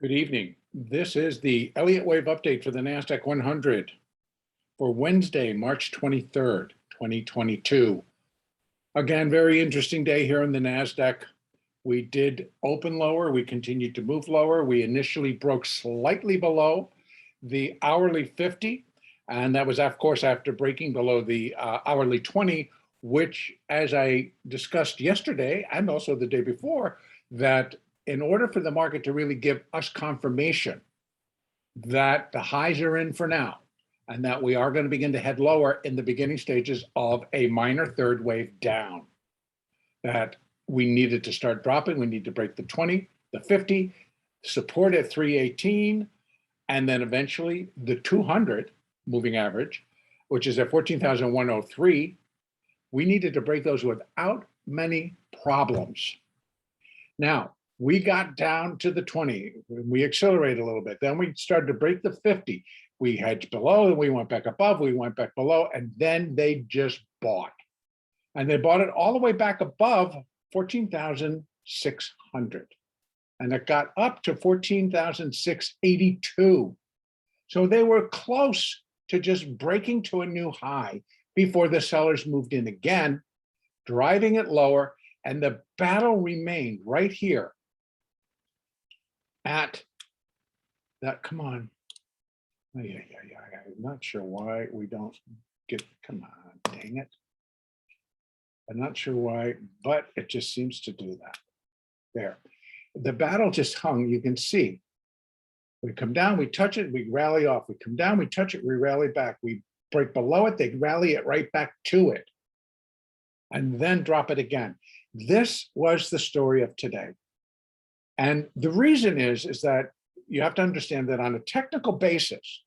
Good evening. This is the Elliott wave update for the NASDAQ 100 for Wednesday, March 23rd, 2022. Again, very interesting day here on the NASDAQ. We did open lower. We continued to move lower. We initially broke slightly below the hourly 50. And that was, of course, after breaking below the hourly 20, which, as I discussed yesterday and also the day before, that in order for the market to really give us confirmation that the highs are in for now and that we are going to begin to head lower in the beginning stages of a minor third wave down, that we needed to start dropping. We need to break the 20, the 50, support at 318, and then eventually the 200 moving average, which is at 14,103. We needed to break those without many problems. Now, we got down to the 20, we accelerated a little bit. Then we started to break the 50. We hedged below, and we went back above, we went back below, and then they just bought. And they bought it all the way back above 14,600. And it got up to 14,682. So they were close to just breaking to a new high before the sellers moved in again, driving it lower, and the battle remained right here at that. Come on. Oh, yeah. I'm not sure why we don't get, come on, dang it. I'm not sure why, but it just seems to do that. There. The battle just hung, you can see. We come down, we touch it, we rally off. We come down, we touch it, we rally back. We break below it, they rally it right back to it, and then drop it again. This was the story of today. And the reason is that you have to understand that on a technical basis,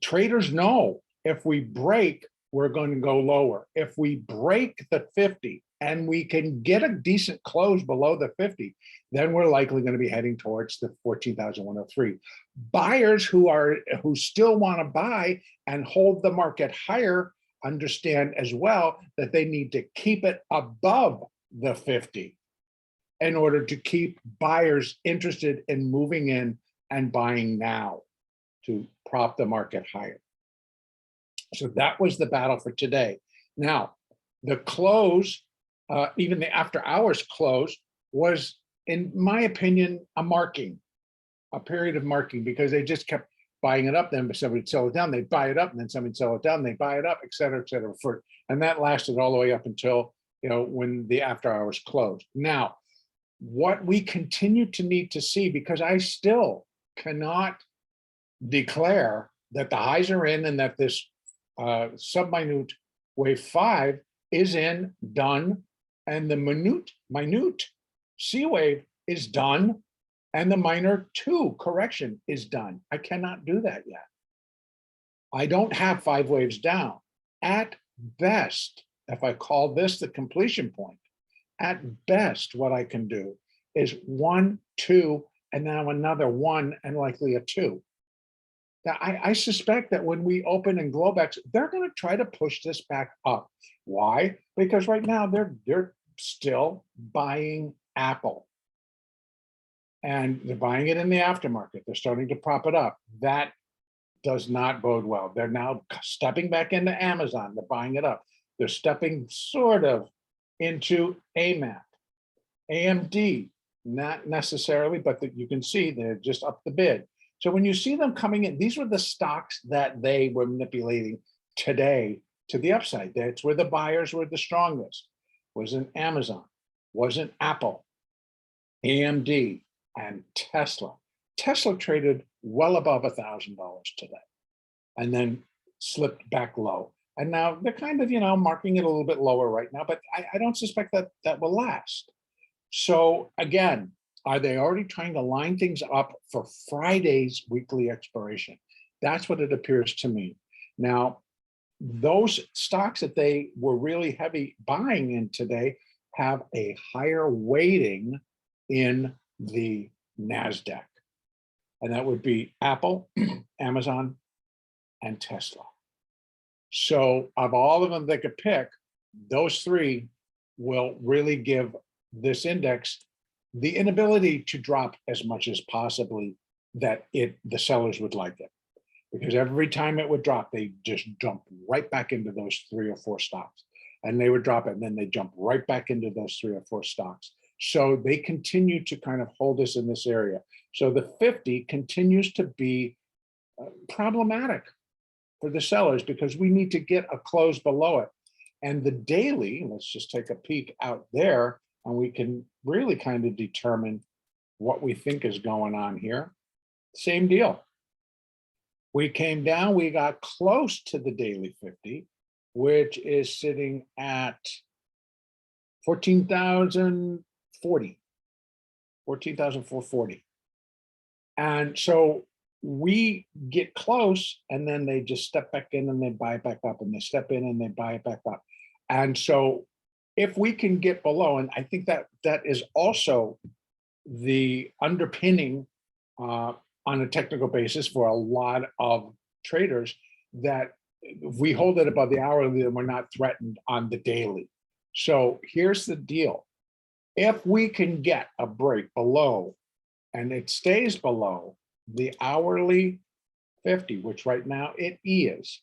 traders know if we break, we're going to go lower. If we break the 50 and we can get a decent close below the 50, then we're likely going to be heading towards the 14,103. Buyers who still want to buy and hold the market higher understand as well that they need to keep it above the 50 in order to keep buyers interested in moving in and buying now to prop the market higher. So that was the battle for today. Now, the close, even the after hours close, was, in my opinion, a period of marking, because they just kept buying it up. Then somebody would sell it down, they'd buy it up, and then somebody'd sell it down, they'd buy it up, et cetera, and that lasted all the way up until, when the after hours closed. Now, what we continue to need to see, because I still cannot declare that the highs are in and that this sub-minute wave 5 is in, done, and the minute C wave is done, and the minor 2 correction is done. I cannot do that yet. I don't have 5 waves down. At best, if I call this the completion point, at best, what I can do is 1, 2, and now another 1 and likely a 2. Now, I suspect that when we open in Globex, they're going to try to push this back up. Why? Because right now they're still buying Apple. And they're buying it in the aftermarket. They're starting to prop it up. That does not bode well. They're now stepping back into Amazon. They're buying it up. They're stepping sort of into AMAT. AMD, not necessarily, but you can see they're just up the bid. So when you see them coming in, these were the stocks that they were manipulating today to the upside. That's where the buyers were the strongest. Wasn't Amazon, wasn't Apple, AMD, and Tesla. Tesla traded well above $1,000 today and then slipped back low. And now they're kind of, marking it a little bit lower right now, but I don't suspect that will last. So again, are they already trying to line things up for Friday's weekly expiration? That's what it appears to me. Now, those stocks that they were really heavy buying in today have a higher weighting in the NASDAQ. And that would be Apple, Amazon, and Tesla. So of all of them they could pick, those 3 will really give this index the inability to drop as much as possibly that the sellers would like it. Because every time it would drop, they just jump right back into those 3 or 4 stocks. And they would drop it, and then they jump right back into those 3 or 4 stocks. So they continue to kind of hold us in this area. So the 50 continues to be problematic for the sellers because we need to get a close below it. And the daily, let's just take a peek out there, and we can really kind of determine what we think is going on here. Same deal. We came down, we got close to the daily 50, which is sitting at 14,040, 14,440. And so we get close, and then they just step back in and they buy it back up, and they step in and they buy it back up. And so if we can get below, and I think that that is also the underpinning on a technical basis for a lot of traders, that if we hold it above the hourly, then we're not threatened on the daily. So here's the deal. If we can get a break below and it stays below the hourly 50, which right now it is.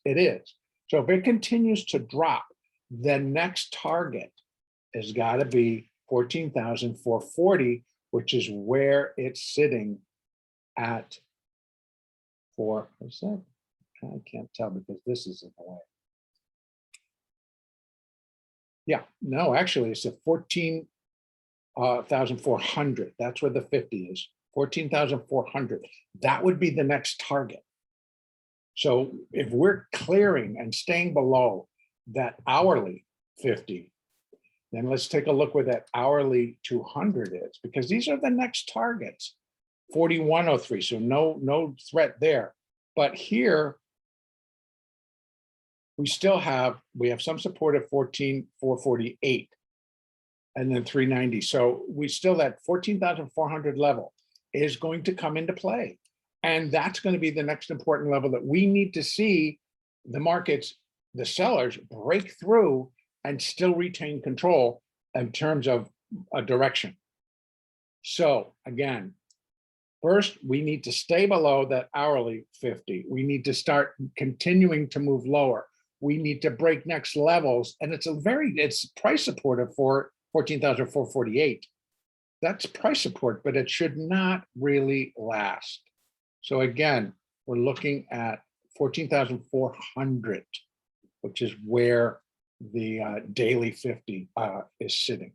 So if it continues to drop, the next target has got to be 14,440, which is where it's sitting at for, what's that? I can't tell because this is in the way. Yeah, no, actually it's at 14,400. That's where the 50 is, 14,400. That would be the next target. So if we're clearing and staying below that hourly 50, then let's take a look where that hourly 200 is, because these are the next targets. 4103, so no threat there. But here we have some support at 14,448 and then 390. So we still, that 14,400 level is going to come into play. And that's going to be the next important level that we need to see the markets, the sellers, break through and still retain control in terms of a direction. So again, first, we need to stay below that hourly 50. We need to start continuing to move lower. We need to break next levels. And it's price supportive for 14,448. That's price support, but it should not really last. So again, we're looking at 14,400, which is where the daily 50 is sitting.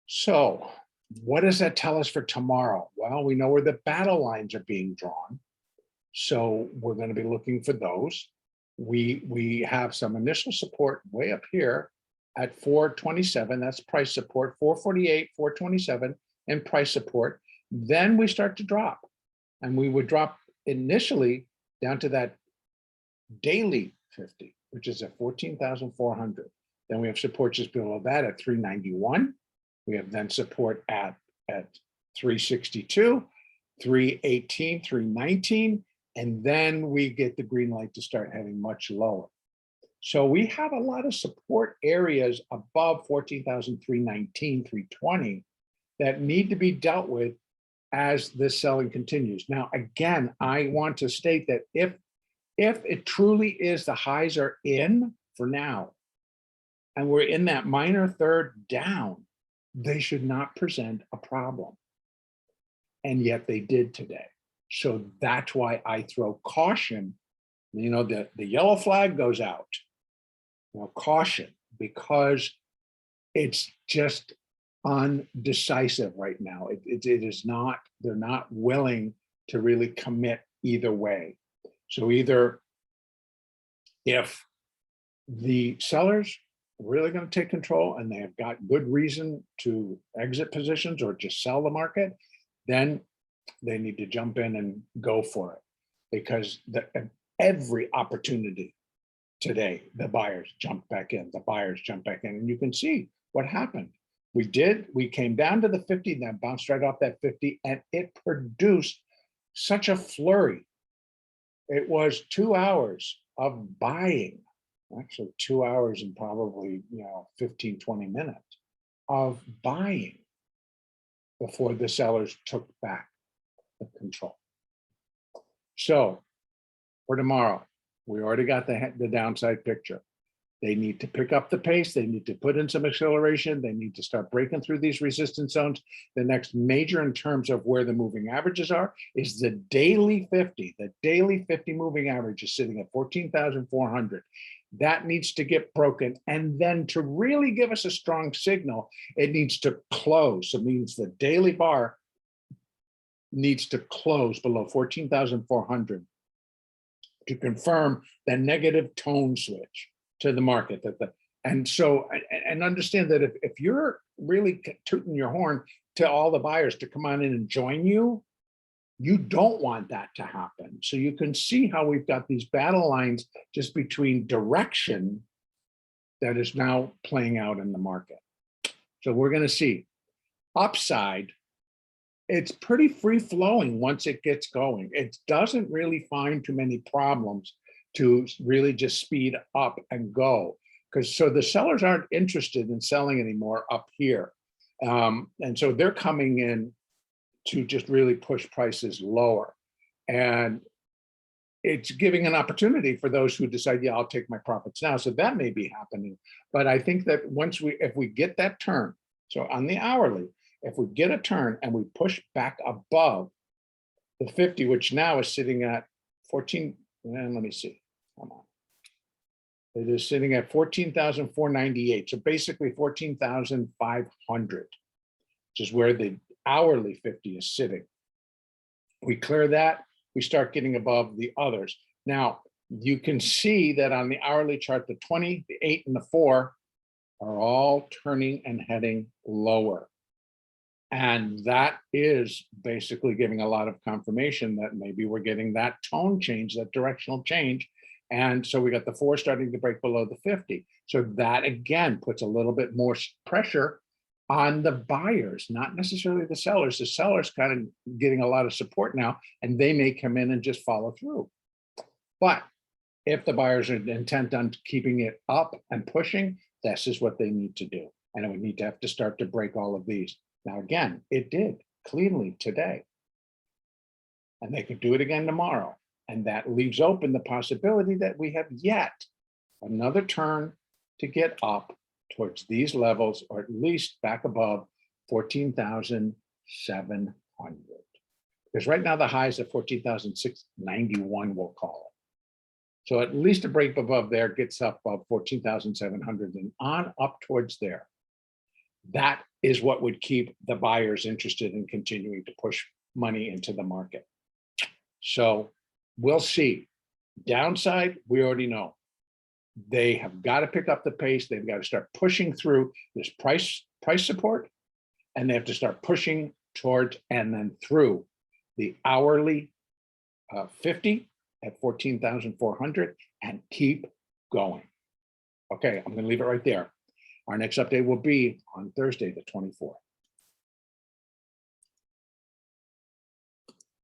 So what does that tell us for tomorrow? Well, we know where the battle lines are being drawn. So we're going to be looking for those. We have some initial support way up here at 427. That's price support, 448, 427, and price support. Then we start to drop. And we would drop initially down to that daily 50, which is at 14,400. Then we have support just below that at 391. We have then support at 362, 318, 319, and then we get the green light to start heading much lower. So we have a lot of support areas above 14,319, 320 that need to be dealt with as this selling continues. Now, again, I want to state that if it truly is the highs are in for now, and we're in that minor third down, they should not present a problem. And yet they did today. So that's why I throw caution. You know, the yellow flag goes out. You know, caution, because it's just undecisive right now. It is not, they're not willing to really commit either way. So either if the sellers are really going to take control and they have got good reason to exit positions or just sell the market, then they need to jump in and go for it, because every opportunity today, the buyers jump back in, and you can see what happened. We came down to the 50, then bounced right off that 50, and it produced such a flurry. It was 2 hours of buying, actually 2 hours and probably 15, 20 minutes of buying. before the sellers took back the control. So for tomorrow, we already got the downside picture. They need to pick up the pace. They need to put in some acceleration. They need to start breaking through these resistance zones. The next major in terms of where the moving averages are is the daily 50. The daily 50 moving average is sitting at 14,400. That needs to get broken. And then to really give us a strong signal, it needs to close. It means the daily bar needs to close below 14,400 to confirm the negative tone switch to the market. And understand that if you're really tooting your horn to all the buyers to come on in and join you, you don't want that to happen. So you can see how we've got these battle lines just between direction that is now playing out in the market. So we're going to see upside. It's pretty free flowing once it gets going. It doesn't really find too many problems to really just speed up and go. So the sellers aren't interested in selling anymore up here. And so they're coming in to just really push prices lower. And it's giving an opportunity for those who decide, yeah, I'll take my profits now. So that may be happening. But I think that if we get that turn, so on the hourly, if we get a turn and we push back above the 50, which now is sitting at 14, and let me see, come on. It is sitting at 14,498. So basically 14,500, which is where the hourly 50 is sitting. We clear that, we start getting above the others. Now, you can see that on the hourly chart, the 20, the 8, and the 4 are all turning and heading lower. And that is basically giving a lot of confirmation that maybe we're getting that tone change, that directional change. And so we got the 4 starting to break below the 50. So that again puts a little bit more pressure on the buyers, not necessarily the sellers. The sellers kind of getting a lot of support now, and they may come in and just follow through. But if the buyers are intent on keeping it up and pushing, this is what they need to do. And it would need to have to start to break all of these. Now, again, it did cleanly today. And they could do it again tomorrow. And that leaves open the possibility that we have yet another turn to get up towards these levels, or at least back above 14,700. Because right now the high is at 14,691, we'll call it. So at least a break above there gets up above 14,700 and on up towards there. That is what would keep the buyers interested in continuing to push money into the market. So we'll see. Downside, we already know. They have got to pick up the pace. They've got to start pushing through this price support, and they have to start pushing towards and then through the hourly 50 at 14,400 and keep going. Okay, I'm going to leave it right there. Our next update will be on Thursday, the 24th.